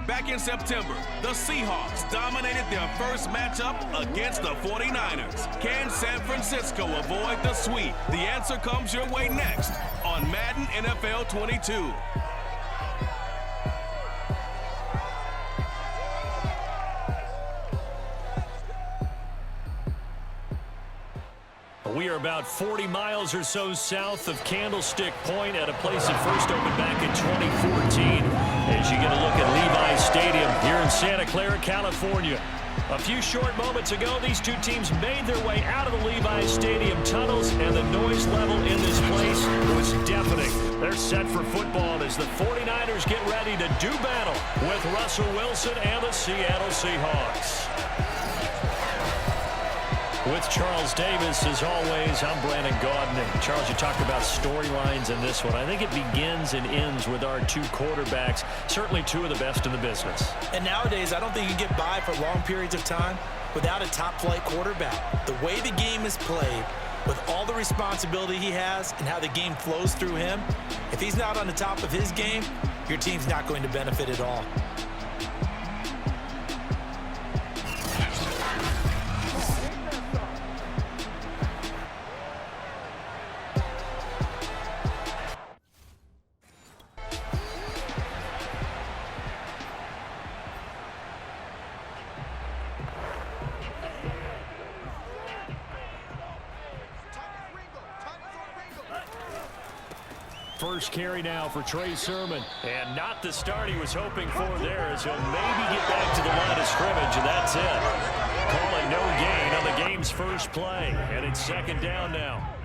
Back in September, the Seahawks dominated their first matchup against the 49ers. Can San Francisco avoid the sweep? The answer comes your way next on Madden NFL 22. We are about 40 miles or so south of Candlestick Point at a place that first opened back in 2014 as you get a look at Levi's Stadium here in Santa Clara, California. A few short moments ago, these two teams made their way out of the Levi's Stadium tunnels, and the noise level in this place was deafening. They're set for football as the 49ers get ready to do battle with Russell Wilson and the Seattle Seahawks. With Charles Davis, as always, I'm Brandon Gaudin. And Charles, you talked about storylines in this one. I think it begins and ends with our two quarterbacks, certainly two of the best in the business. And nowadays, I don't think you can get by for long periods of time without a top-flight quarterback. The way the game is played, with all the responsibility he has and how the game flows through him, if he's not on the top of his game, your team's not going to benefit at all. First carry now for Trey Sermon. And not the start he was hoping for there, as he'll maybe get back to the line of scrimmage, and that's it. Call it no gain on the game's first play. And it's second down now.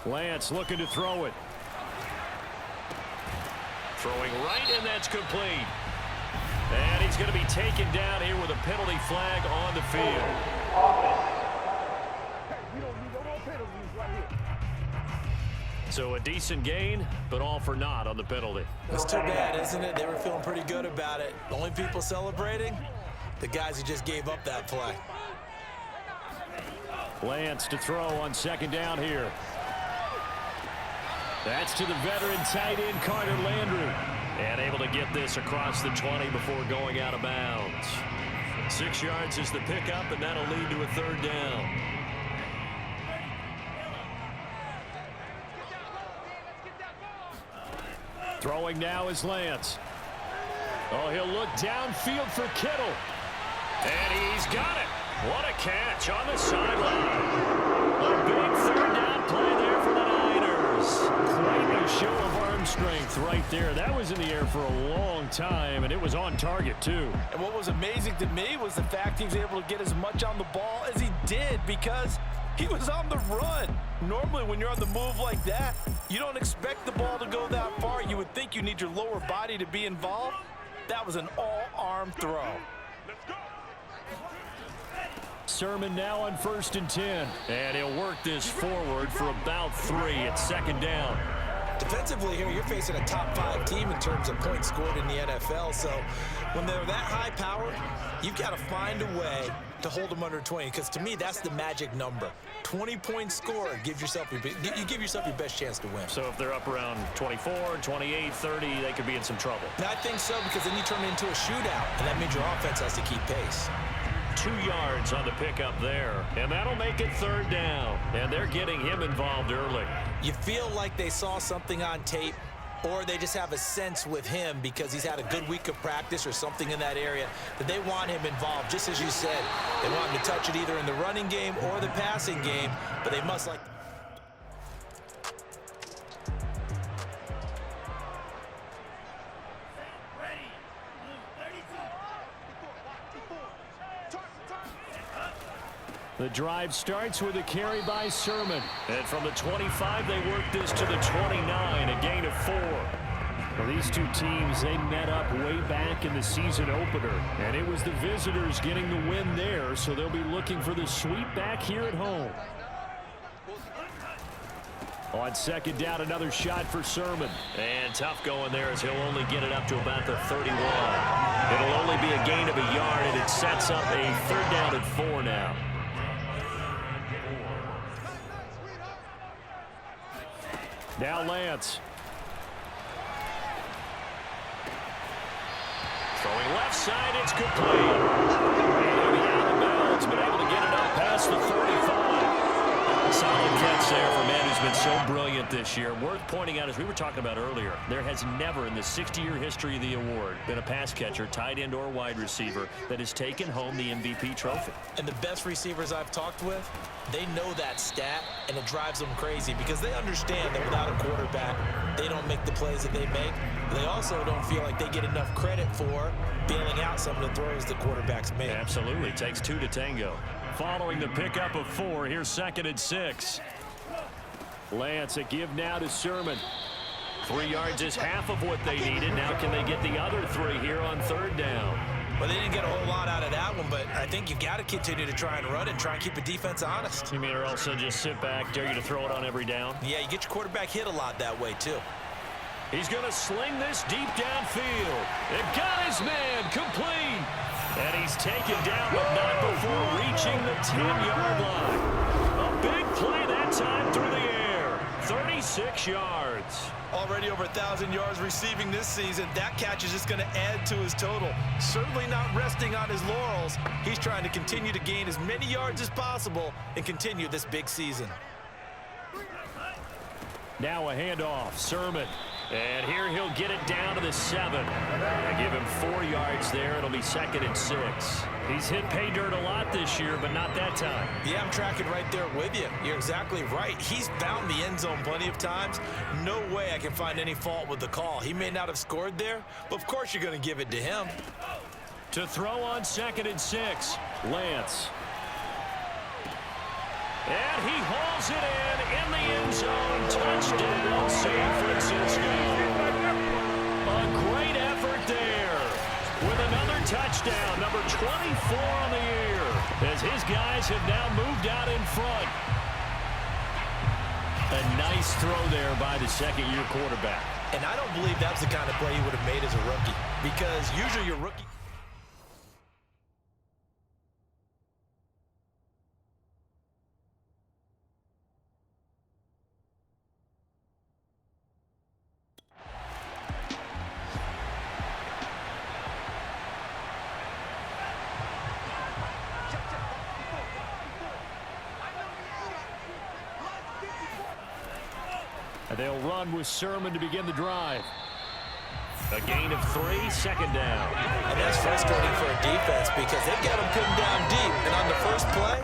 Lance looking to throw it. Throwing right, and that's complete. And he's going to be taken down here with a penalty flag on the field. So a decent gain, but all for naught on the penalty. It's too bad, isn't it? They were feeling pretty good about it. The only people celebrating, the guys who just gave up that play. Lance to throw on second down here. That's to the veteran tight end, Carter Landry. And able to get this across the 20 before going out of bounds. 6 yards is the pickup, and that'll lead to a third down. Throwing now is Lance. Oh, he'll look downfield for Kittle. And he's got it. What a catch on the sideline. A big third down play there for the Niners. Quite a show of arm strength right there. That was in the air for a long time, and it was on target, too. And what was amazing to me was the fact he was able to get as much on the ball as he did because he was on the run. Normally, when you're on the move like that, you don't expect the ball to go that far. You would think you need your lower body to be involved. That was an all-arm throw. Let's go. Sermon now on 1st and 10. And he'll work this forward for about 3 at second down. Defensively here, you're facing a top-5 team in terms of points scored in the NFL. So when they're that high powered, you've got to find a way to hold them under 20. Because to me, that's the magic number. 20 points scored, you give yourself your best chance to win. So if they're up around 24, 28, 30, they could be in some trouble. And I think so, because then you turn it into a shootout, and that means your offense has to keep pace. 2 yards on the pickup there, and that'll make it third down. And they're getting him involved early. You feel like they saw something on tape, or they just have a sense with him because he's had a good week of practice or something in that area that they want him involved. Just as you said, they want him to touch it either in the running game or the passing game, but they must like... The drive starts with a carry by Sermon. And from the 25, they work this to the 29, a gain of 4. Well, these two teams, they met up way back in the season opener. And it was the visitors getting the win there, so they'll be looking for the sweep back here at home. On second down, another shot for Sermon. And tough going there as he'll only get it up to about the 31. It'll only be a gain of a yard, and it sets up a 3rd down and 4 now. Now Lance. Throwing left side, it's complete. Maybe out of bounds, but able to get it up past the 45. Solid catch there for a man who's been so brilliant this year. Worth pointing out, as we were talking about earlier, there has never in the 60-year history of the award been a pass catcher, tight end, or wide receiver that has taken home the MVP trophy. And the best receivers I've talked with, they know that stat, and it drives them crazy because they understand that without a quarterback, they don't make the plays that they make. They also don't feel like they get enough credit for bailing out some of the throws the quarterbacks make. Absolutely. It takes 2 to tango. Following the pickup of 4, here's 2nd and 6. Lance, a give now to Sermon. 3 yards is half of what they needed. Now can they get the other 3 here on 3rd down? Well, they didn't get a whole lot out of that one, but I think you've got to continue to try and run and try and keep the defense honest. You mean or also just sit back, dare you to throw it on every down? Yeah, you get your quarterback hit a lot that way, too. He's going to sling this deep downfield. It got his man complete. And he's taken down, but not before reaching the 10-yard line. A big play that time through the air. 36 yards. Already over 1,000 yards receiving this season. That catch is just going to add to his total. Certainly not resting on his laurels. He's trying to continue to gain as many yards as possible and continue this big season. Now a handoff. Sermon. And here he'll get it down to the 7. I give him 4 yards there. It'll be 2nd and 6. He's hit pay dirt a lot this year, but not that time. Yeah, I'm tracking right there with you. You're exactly right. He's found the end zone plenty of times. No way I can find any fault with the call. He may not have scored there, but of course you're going to give it to him. To throw on 2nd and 6, Lance. And he hauls it in the end zone. Touchdown, San Francisco. A great effort there with another touchdown, number 24 on the year, as his guys have now moved out in front. A nice throw there by the 2nd-year quarterback. And I don't believe that's the kind of play he would have made as a rookie, because usually your rookie... They'll run with Sermon to begin the drive. A gain of 3, 2nd down. And that's frustrating for a defense because they've got them pinned down deep. And on the first play,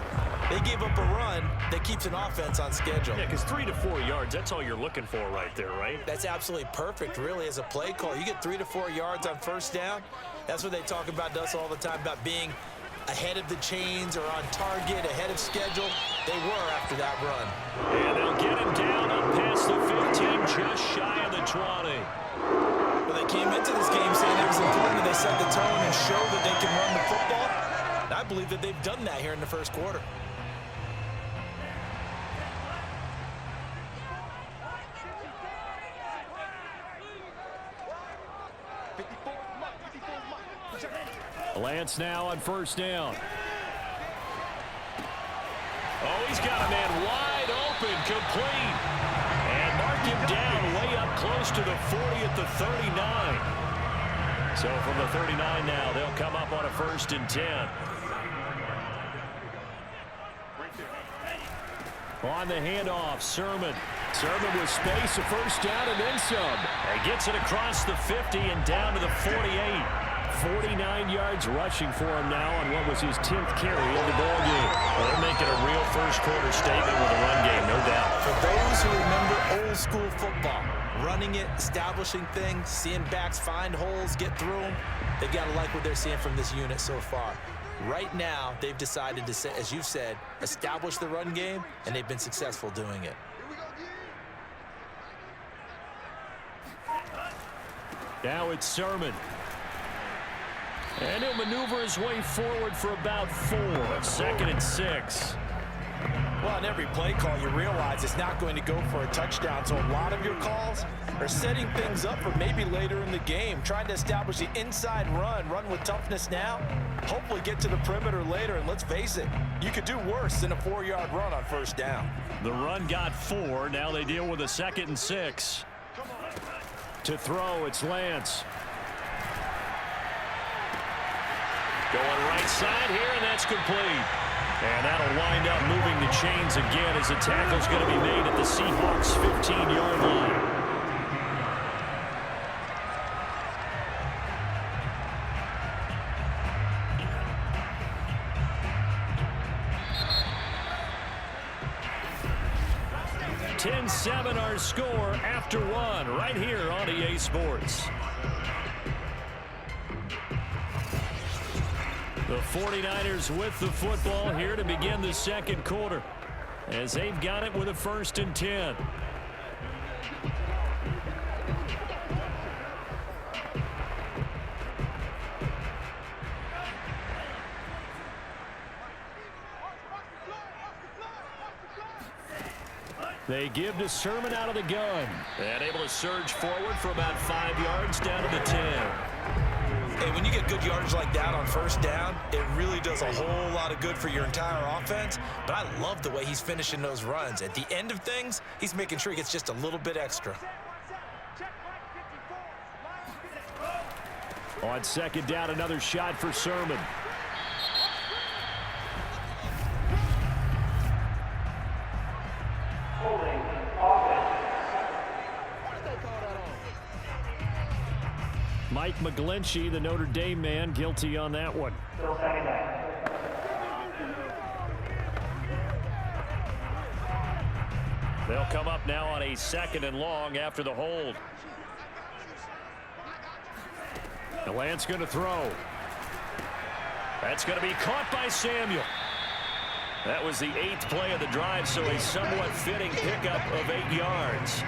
they gave up a run that keeps an offense on schedule. Yeah, because 3 to 4 yards, that's all you're looking for right there, right? That's absolutely perfect, really, as a play call. You get 3 to 4 yards on first down. That's what they talk about to us all the time, about being ahead of the chains or on target, ahead of schedule. They were after that run. And they'll get him down up past the 15, just shy of the 20. Well, they came into this game saying it was important that they set the tone and show that they can run the football. And I believe that they've done that here in the first quarter. Lance now on first down. Oh, he's got a man wide open, complete. And mark him down way up close to the 40 at the 39. So from the 39 now, they'll come up on a 1st and 10. On the handoff, Sermon. Sermon with space, a 1st down and then some. He gets it across the 50 and down to the 48. 49 yards rushing for him now on what was his 10th carry of the ball game. Well, they're making a real first-quarter statement with a run game, no doubt. For those who remember old-school football, running it, establishing things, seeing backs find holes, get through them, they've got to like what they're seeing from this unit so far. Right now, they've decided to, as you've said, establish the run game, and they've been successful doing it. Now it's Sermon. And he'll maneuver his way forward for about 4. 2nd and 6. Well, on every play call, you realize it's not going to go for a touchdown. So a lot of your calls are setting things up for maybe later in the game, trying to establish the inside run with toughness now, hopefully get to the perimeter later. And let's face it, you could do worse than a 4-yard run on first down. The run got 4. Now they deal with a 2nd and 6. To throw, it's Lance. Going right side here, and that's complete. And that'll wind up moving the chains again as the tackle's going to be made at the Seahawks' 15-yard line. (10-7) our score after 1 right here on EA Sports. The 49ers with the football here to begin the second quarter as they've got it with a 1st and 10. They give to Sermon out of the gun. And able to surge forward for about 5 yards down to the 10. Hey, when you get good yardage like that on first down, it really does a whole lot of good for your entire offense. But I love the way he's finishing those runs. At the end of things, he's making sure he gets just a little bit extra. On 2nd down, another shot for Sermon. Mike McGlinchey, the Notre Dame man, guilty on that one. They'll come up now on a 2nd and long after the hold. The Lance going to throw. That's going to be caught by Samuel. That was the 8th play of the drive, so a somewhat fitting pickup of 8 yards.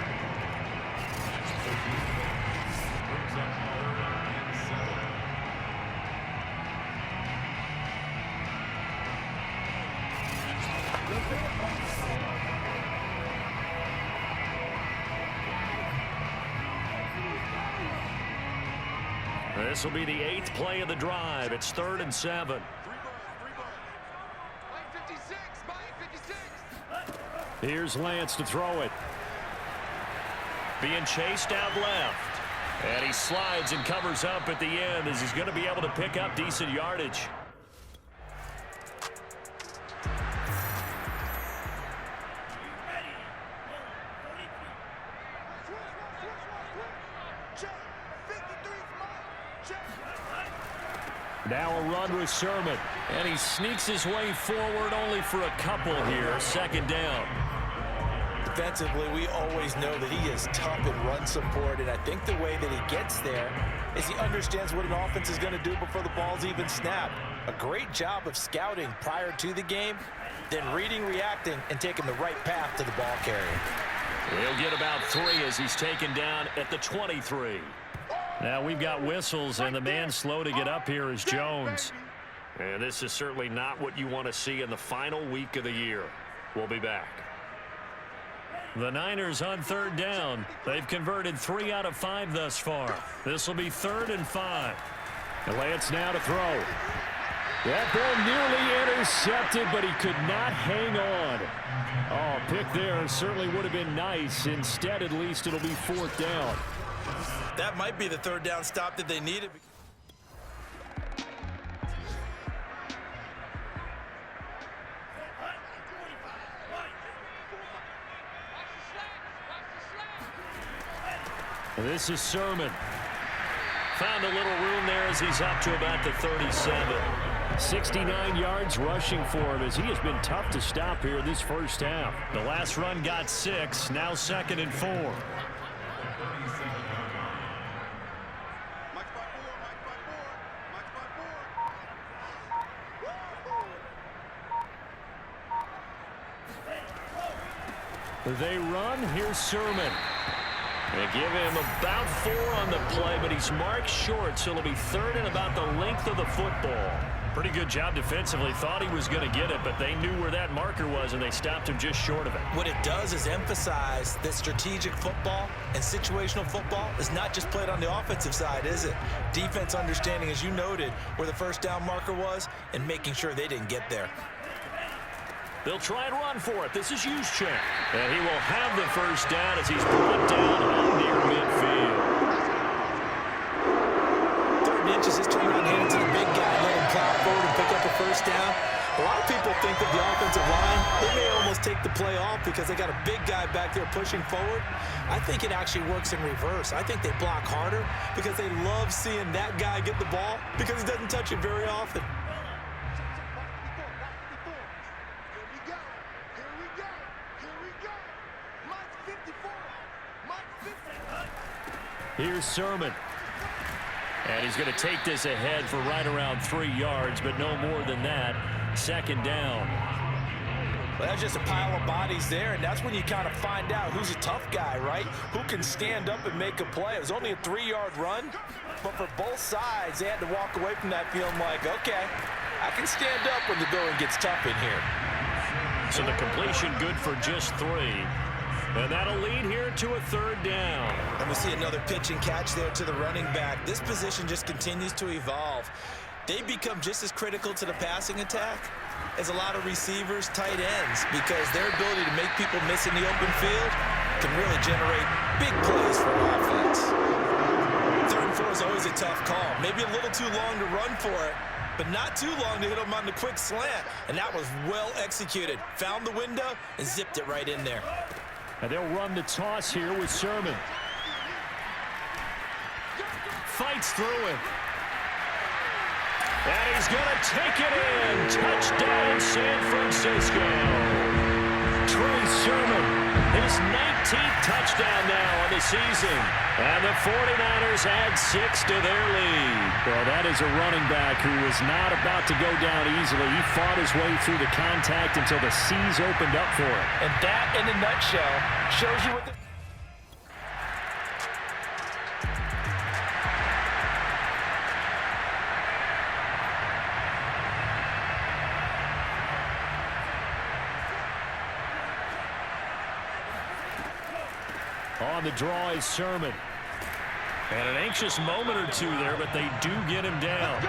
This will be the 8th play of the drive. It's 3rd and 7. Here's Lance to throw it. Being chased out left. And he slides and covers up at the end as he's going to be able to pick up decent yardage. Now a run with Sermon. And he sneaks his way forward only for a couple here. 2nd down. Defensively, we always know that he is tough in run support, and I think the way that he gets there is he understands what an offense is going to do before the ball's even snapped. A great job of scouting prior to the game, then reading, reacting, and taking the right path to the ball carrier. He'll get about 3 as he's taken down at the 23. Now we've got whistles, and the man slow to get up here is Jones. And this is certainly not what you want to see in the final week of the year. We'll be back. The Niners on 3rd down. They've converted 3 out of 5 thus far. This will be 3rd and 5. Lance now to throw. That ball nearly intercepted, but he could not hang on. Oh, pick there certainly would have been nice. Instead, at least, it'll be 4th down. That might be the 3rd down stop that they needed. This is Sermon. Found a little room there as he's up to about the 37. 69 yards rushing for him as he has been tough to stop here this first half. The last run got 6, now 2nd and 4. They run. Here's Sermon. They give him about 4 on the play, but he's marked short, so it'll be 3rd and about the length of the football. Pretty good job defensively. Thought he was going to get it, but they knew where that marker was, and they stopped him just short of it. What it does is emphasize that strategic football and situational football is not just played on the offensive side, is it? Defense understanding, as you noted, where the first down marker was and making sure they didn't get there. They'll try and run for it. This is Juszczyk. And he will have the first down as he's brought down near midfield. Inches, just turn around, hand it to the big guy, let him plow forward and pick up a first down. A lot of people think that the offensive line, they may almost take the play off because they got a big guy back there pushing forward. I think it actually works in reverse. I think they block harder because they love seeing that guy get the ball because he doesn't touch it very often. Here's Sermon. And he's going to take this ahead for right around 3 yards, but no more than that. Second down. Well, that's just a pile of bodies there, and that's when you kind of find out who's a tough guy, right? Who can stand up and make a play. It was only a 3-yard run, but for both sides, they had to walk away from that feeling like, okay, I can stand up when the going gets tough in here. So the completion good for just 3. And that'll lead here to a third down. And we see another pitch and catch there to the running back. This position just continues to evolve. They become just as critical to the passing attack as a lot of receivers, tight ends, because their ability to make people miss in the open field can really generate big plays for an offense. 3rd and 4 is always a tough call. Maybe a little too long to run for it, but not too long to hit them on the quick slant. And that was well executed. Found the window and zipped it right in there. And they'll run the toss here with Sermon. Fights through him. And he's going to take it in. Touchdown, San Francisco. Trey Sermon, his 19th touchdown now on the season. And the 49ers add 6 to their lead. Well, that is a running back who was not about to go down easily. He fought his way through the contact until the seas opened up for him. And that, in a nutshell, shows you what the... On the draw is Sermon. And an anxious moment or two there, but they do get him down.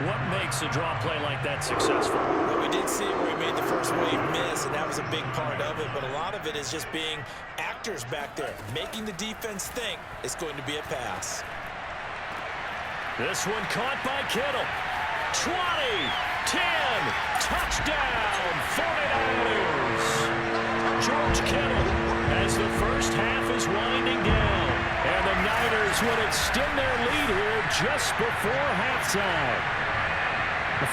What makes a draw play like that successful? Well, we did see where he made the first wave miss, and that was a big part of it. But a lot of it is just being actors back there, making the defense think it's going to be a pass. This one caught by Kittle. 20, 10, touchdown, 49ers. George Kittle as the first half is winding down. And the Niners would extend their lead here just before halftime.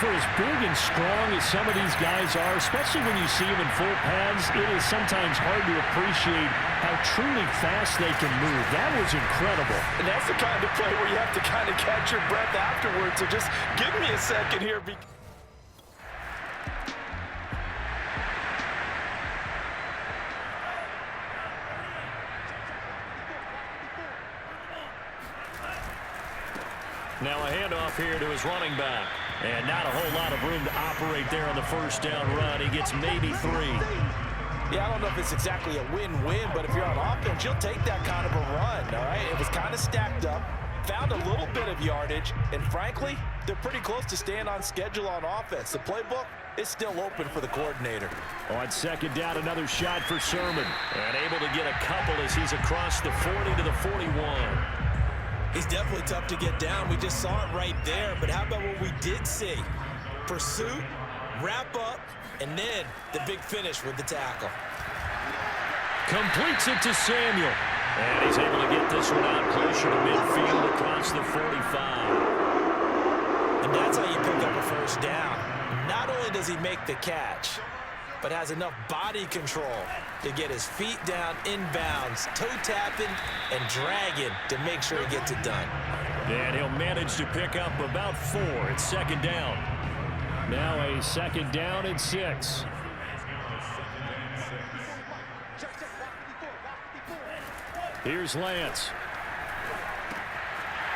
For as big and strong as some of these guys are, especially when you see them in full pads, it is sometimes hard to appreciate how truly fast they can move. That was incredible. And that's the kind of play where you have to kind of catch your breath afterwards. So just give me a second here. Now a handoff here to his running back. And not a whole lot of room to operate there on the first down run. He gets maybe 3. Yeah, I don't know if it's exactly a win-win, but if you're on offense, you'll take that kind of a run, all right? It was kind of stacked up, found a little bit of yardage, and frankly, they're pretty close to staying on schedule on offense. The playbook is still open for the coordinator. On second down, another shot for Sermon. And able to get a couple as he's across the 40 to the 41. He's definitely tough to get down. We just saw it right there. But how about what we did see? Pursuit, wrap up, and then the big finish with the tackle. Completes it to Samuel. And he's able to get this one out closer to midfield across the 45. And that's how you pick up a first down. Not only does he make the catch, but has enough body control to get his feet down inbounds, toe-tapping and dragging to make sure he gets it done. And he'll manage to pick up about 4. It's second down. Now a second down and 6. Here's Lance.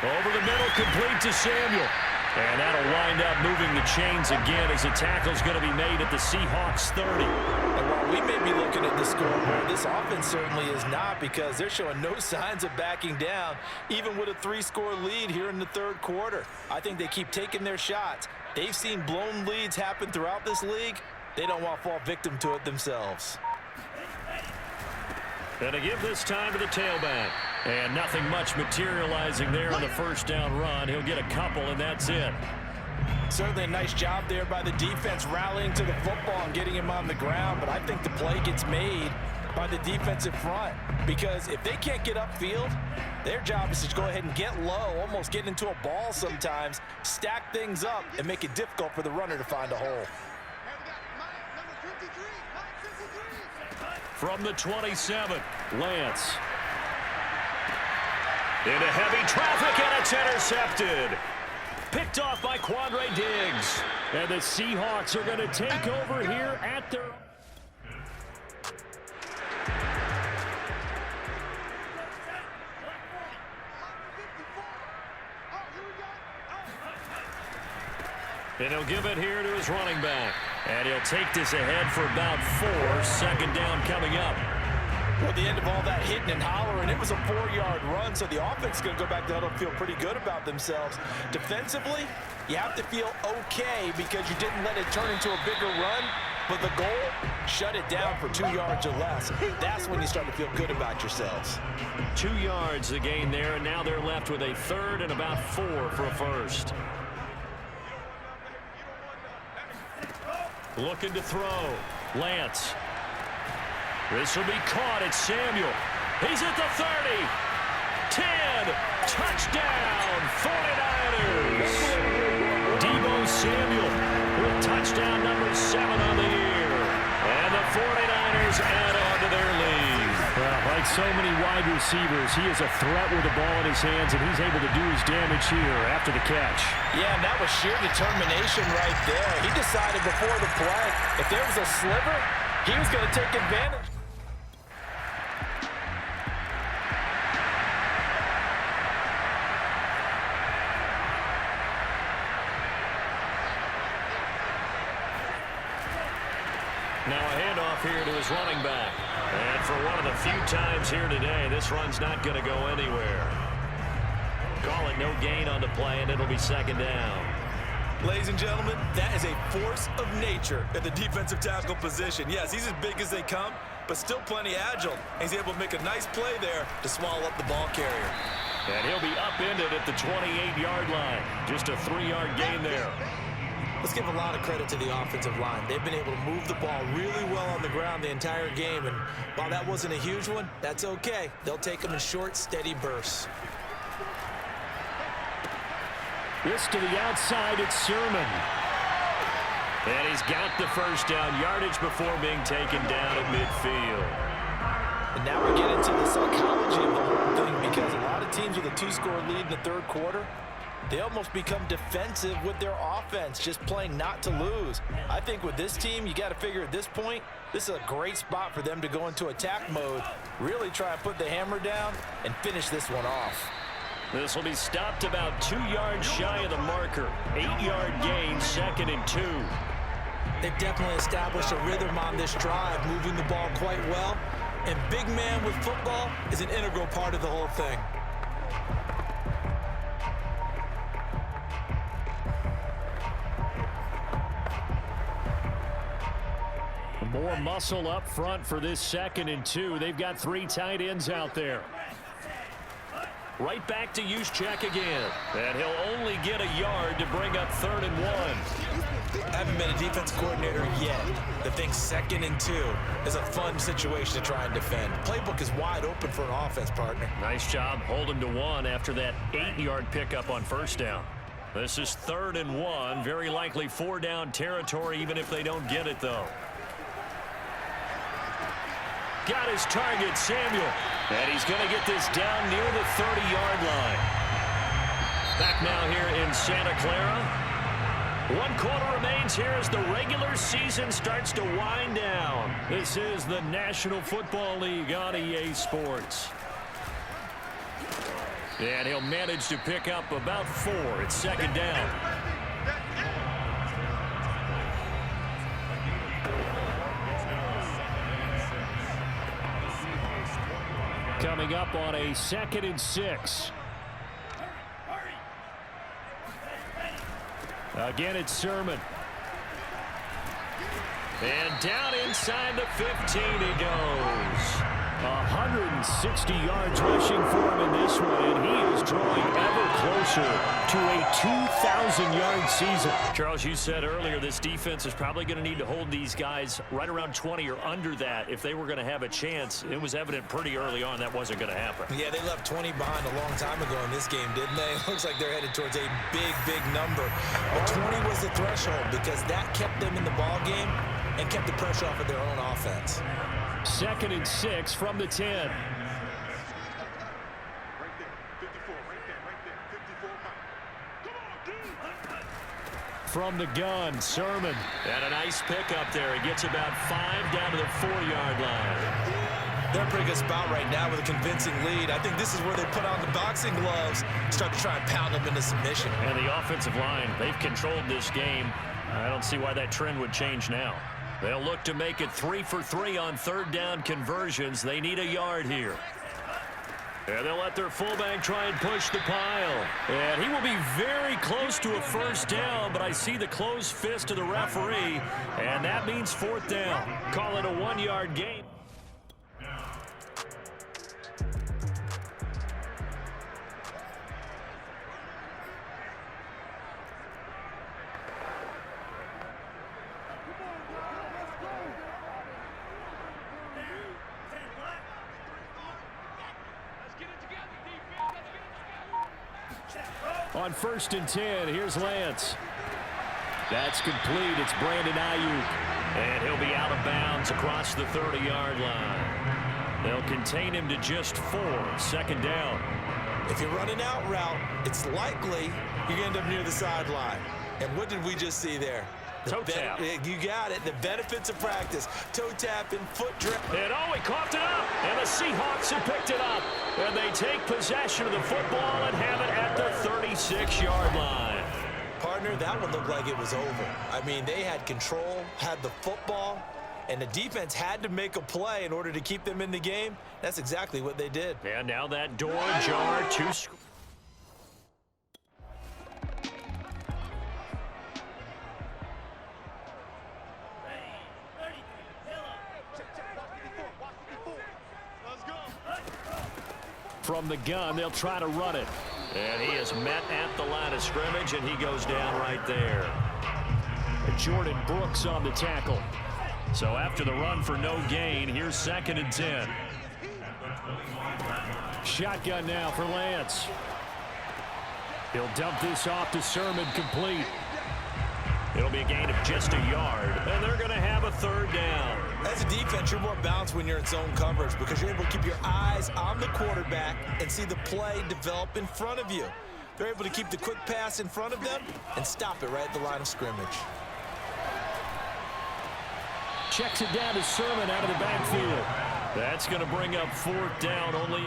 Over the middle, complete to Samuel. And that'll wind up moving the chains again as the tackle's going to be made at the Seahawks 30. And while we may be looking at the scoreboard, this offense certainly is not, because they're showing no signs of backing down, even with a 3-score lead here in the third quarter. I think they keep taking their shots. They've seen blown leads happen throughout this league. They don't want to fall victim to it themselves. Going to give this time to the tailback. And nothing much materializing there on the first down run. He'll get a couple, and that's it. Certainly a nice job there by the defense rallying to the football and getting him on the ground, but I think the play gets made by the defensive front, because if they can't get upfield, their job is to go ahead and get low, almost get into a ball sometimes, stack things up, and make it difficult for the runner to find a hole. From the 27, Lance. Into heavy traffic, and it's intercepted. Picked off by Quandre Diggs. And the Seahawks are going to take over here at their... And he'll give it here to his running back. And he'll take this ahead for about 4. Second down coming up. Well, at the end of all that hitting and hollering, it was a 4-yard run, so the offense is going to go back to huddle and feel pretty good about themselves. Defensively, you have to feel okay because you didn't let it turn into a bigger run, but the goal, shut it down for 2 yards or less. That's when you start to feel good about yourselves. 2 yards the gain there, and now they're left with a third and about 4 for a first. Looking to throw. Lance. This will be caught. It's Samuel. He's at the 30. 10. Touchdown, 49ers. Deebo Samuel with touchdown number 7 on the year. And the 49ers add on to their lead. Well, like so many wide receivers, he is a threat with the ball in his hands, and he's able to do his damage here after the catch. Yeah, and that was sheer determination right there. He decided before the play, if there was a sliver, he was going to take advantage. Now a handoff here to his running back. And for one of the few times here today, this run's not going to go anywhere. Call it no gain on the play, and it'll be second down. Ladies and gentlemen, that is a force of nature at the defensive tackle position. Yes, he's as big as they come, but still plenty agile. He's able to make a nice play there to swallow up the ball carrier. And he'll be upended at the 28-yard line. Just a 3-yard gain there. Let's give a lot of credit to the offensive line. They've been able to move the ball really well on the ground the entire game, and while that wasn't a huge one, that's okay. They'll take them in short, steady bursts. This to the outside, it's Sermon. And he's got the first down yardage before being taken down at midfield. And now we get into the psychology of the whole thing, because a lot of teams with a 2-score lead in the third quarter, they almost become defensive with their offense, just playing not to lose. I think with this team, you got to figure at this point, this is a great spot for them to go into attack mode, really try and put the hammer down and finish this one off. This will be stopped about 2 yards shy of the marker. 8-yard gain, 2nd and 2. They've definitely established a rhythm on this drive, moving the ball quite well. And big man with football is an integral part of the whole thing. More muscle up front for this 2nd and 2. They've got 3 tight ends out there. Right back to Juszczyk again. And he'll only get a yard to bring up 3rd and 1. I haven't been a defense coordinator yet that thinks 2nd and 2 is a fun situation to try and defend. Playbook is wide open for an offense, partner. Nice job holding to 1 after that 8-yard pickup on first down. This is 3rd and 1. Very likely 4-down territory, even if they don't get it, though. Got his target, Samuel. And he's going to get this down near the 30-yard line. Back now here in Santa Clara. 1 quarter remains here as the regular season starts to wind down. This is the National Football League on EA Sports. And he'll manage to pick up about 4. It's 2nd down. coming up on a 2nd and 6. Again, it's Sermon. And down inside the 15 he goes. 160 yards rushing for him in this one, and he is drawing ever closer to a 2,000-yard season. Charles, you said earlier this defense is probably going to need to hold these guys right around 20 or under that if they were going to have a chance. It was evident pretty early on that wasn't going to happen. Yeah, they left 20 behind a long time ago in this game, didn't they? It looks like they're headed towards a big, big number. But 20 was the threshold because that kept them in the ball game and kept the pressure off of their own offense. 2nd and 6 from the 10. From the gun, Sermon. And a nice pickup there. He gets about 5 down to the 4-yard line. They're in a pretty good spot right now with a convincing lead. I think this is where they put on the boxing gloves, start to try and pound them into submission. And the offensive line, they've controlled this game. I don't see why that trend would change now. They'll look to make it 3 for 3 on 3rd down conversions. They need a yard here. And they'll let their fullback try and push the pile. And he will be very close to a 1st down, but I see the closed fist of the referee, and that means 4th down. Call it a 1-yard gain. On 1st and 10, here's Lance. That's complete. It's Brandon Ayuk. And he'll be out of bounds across the 30-yard line. They'll contain him to just 4. 2nd down. If you're running out route, it's likely you're going to end up near the sideline. And what did we just see there? Toe tap. You got it. The benefits of practice. Toe tapping, foot drip. And he coughed it up. And the Seahawks have picked it up. And they take possession of the football and have it at the 36-yard line. Partner, that one looked like it was over. I mean, they had control, had the football, and the defense had to make a play in order to keep them in the game. That's exactly what they did. And now that door ajar to From the gun, they'll try to run it. And he is met at the line of scrimmage, and he goes down right there. Jordan Brooks on the tackle. So after the run for no gain, here's 2nd and 10. Shotgun now for Lance. He'll dump this off to Sermon, complete. It'll be a gain of just a yard, and they're going to have a 3rd down. As a defense, you're more balanced when you're in zone coverage because you're able to keep your eyes on the quarterback and see the play develop in front of you. They're able to keep the quick pass in front of them and stop it right at the line of scrimmage. Checks it down to Sermon out of the backfield. That's going to bring up 4th down only.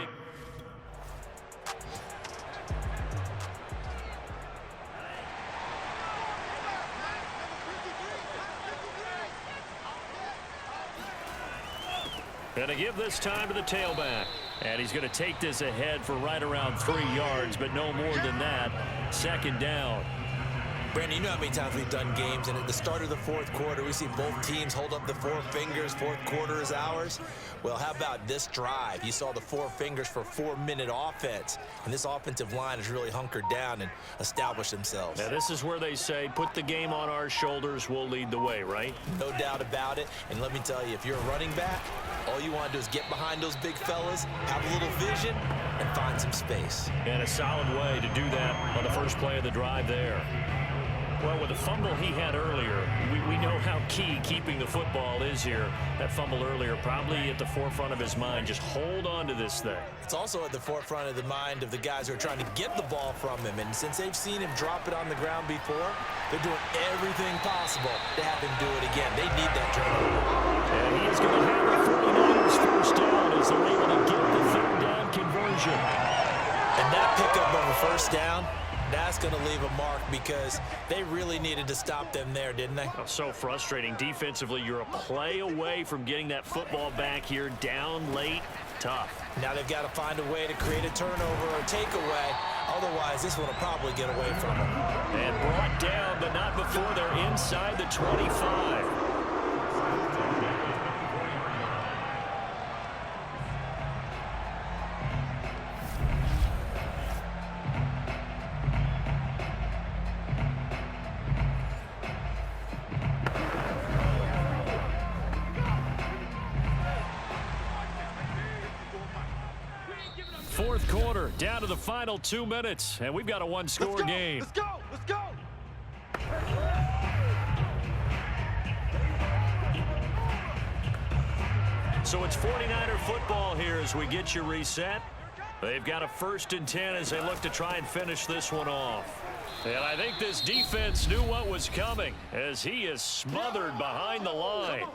And to give this time to the tailback. And he's going to take this ahead for right around 3 yards, but no more than that. 2nd down. Brandon, you know how many times we've done games, and at the start of the 4th quarter, we see both teams hold up the 4 fingers, 4th quarter is ours. Well, how about this drive? You saw the 4 fingers for 4-minute offense, and this offensive line has really hunkered down and established themselves. Now, this is where they say, put the game on our shoulders, we'll lead the way, right? No doubt about it, and let me tell you, if you're a running back, all you want to do is get behind those big fellas, have a little vision, and find some space. And a solid way to do that on the first play of the drive there. Well, with the fumble he had earlier, we know how key keeping the football is here. That fumble earlier probably at the forefront of his mind. Just hold on to this thing. It's also at the forefront of the mind of the guys who are trying to get the ball from him. And since they've seen him drop it on the ground before, they're doing everything possible to have him do it again. They need that turnover. And he is going to have the 49ers 1st down as they're able to get the 3rd down conversion. And that pickup of a 1st down, that's going to leave a mark because they really needed to stop them there, didn't they? So frustrating. Defensively, you're a play away from getting that football back here down late. Tough. Now they've got to find a way to create a turnover or takeaway. Otherwise, this one will probably get away from them. And brought down, but not before they're inside the 25. Fourth quarter, down to the final 2 minutes, and we've got a one-score game. Let's go! Let's go! So it's 49er football here as we get you reset. They've got a 1st and 10 as they look to try and finish this one off. And I think this defense knew what was coming as he is smothered behind the line.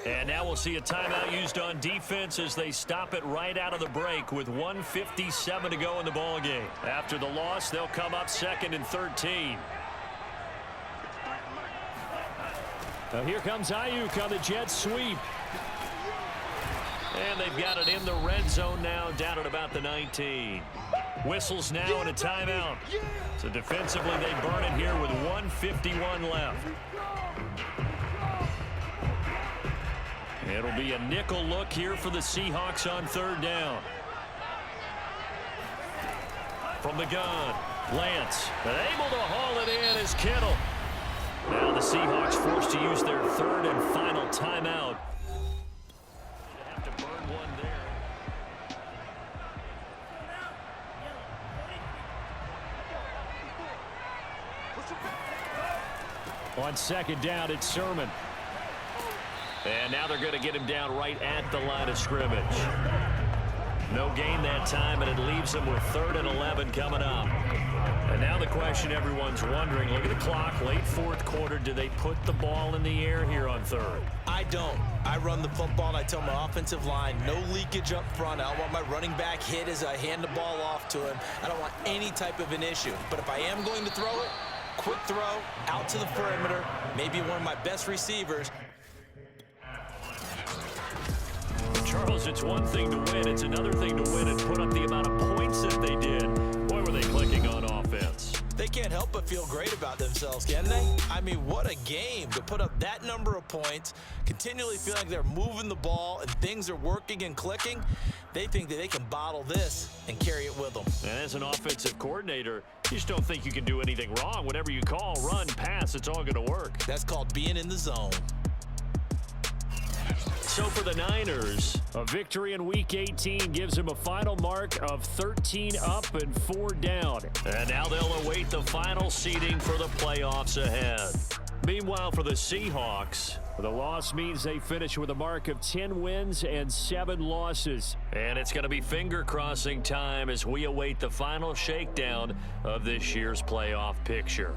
And now we'll see a timeout used on defense as they stop it right out of the break with 1:57 to go in the ballgame. After the loss, they'll come up 2nd and 13. Now here comes Ayuk on the jet sweep. And they've got it in the red zone now, down at about the 19. Whistles now and a timeout. So defensively, they burn it here with 1:51 left. It'll be a nickel look here for the Seahawks on 3rd down. From the gun, Lance, able to haul it in is Kittle. Now the Seahawks forced to use their 3rd and final timeout. Have to burn one there. On 2nd down, it's Sermon. And now they're going to get him down right at the line of scrimmage. No gain that time, and it leaves them with 3rd and 11 coming up. And now the question everyone's wondering, look at the clock, late 4th quarter, do they put the ball in the air here on 3rd? I don't. I run the football, and I tell my offensive line, no leakage up front. I don't want my running back hit as I hand the ball off to him. I don't want any type of an issue. But if I am going to throw it, quick throw, out to the perimeter, maybe one of my best receivers. Charles, it's one thing to win. It's another thing to win and put up the amount of points that they did. Boy, were they clicking on offense. They can't help but feel great about themselves, can they? I mean, what a game to put up that number of points, continually feel like they're moving the ball and things are working and clicking. They think that they can bottle this and carry it with them. And as an offensive coordinator, you just don't think you can do anything wrong. Whatever you call, run, pass, it's all going to work. That's called being in the zone. So for the Niners, a victory in Week 18 gives them a final mark of 13 up and 4 down. And now they'll await the final seeding for the playoffs ahead. Meanwhile, for the Seahawks, the loss means they finish with a mark of 10 wins and 7 losses. And it's going to be finger-crossing time as we await the final shakedown of this year's playoff picture.